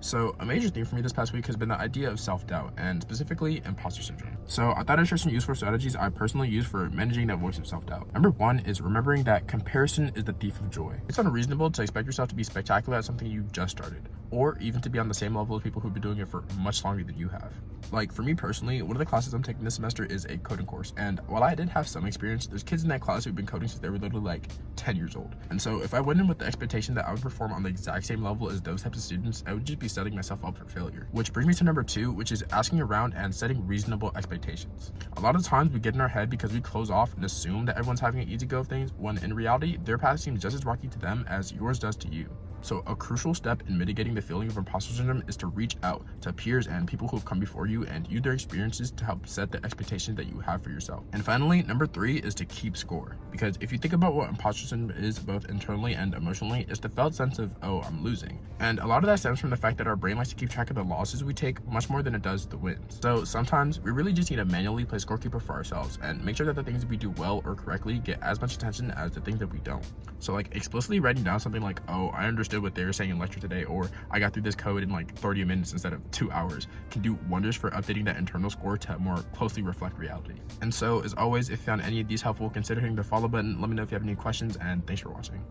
So a major theme for me this past week has been the idea of self-doubt, and specifically imposter syndrome. So I thought I'd share some useful strategies I personally use for managing that voice of self-doubt. Number one is remembering that comparison is the thief of joy. It's unreasonable to expect yourself to be spectacular at something you just started, or even to be on the same level as people who've been doing it for much longer than you have. Like for me personally, one of the classes I'm taking this semester is a coding course, and while I did have some experience, there's kids in that class who've been coding since they were literally like 10 years old. And so if I went in with the expectation that I would perform on the exact same level as those types of students, I would just be setting myself up for failure. Which brings me to number two, which is asking around and setting reasonable expectations. A lot of times we get in our head because we close off and assume that everyone's having an easy go of things, when in reality, their path seems just as rocky to them as yours does to you. So a crucial step in mitigating the feeling of imposter syndrome is to reach out to peers and people who have come before you and use their experiences to help set the expectations that you have for yourself. And finally, number three is to keep score. Because if you think about what imposter syndrome is both internally and emotionally, it's the felt sense of, oh, I'm losing. And a lot of that stems from the fact that our brain likes to keep track of the losses we take much more than it does the wins. So sometimes we really just need to manually play scorekeeper for ourselves and make sure that the things we do well or correctly get as much attention as the things that we don't. So like explicitly writing down something like, oh, I understood what they were saying in lecture today, or I got through this code in like 30 minutes instead of 2 hours, can do wonders for updating that internal score to more closely reflect reality. And so as always, if you found any of these helpful, consider hitting the follow button. Let me know if you have any questions, and thanks for watching.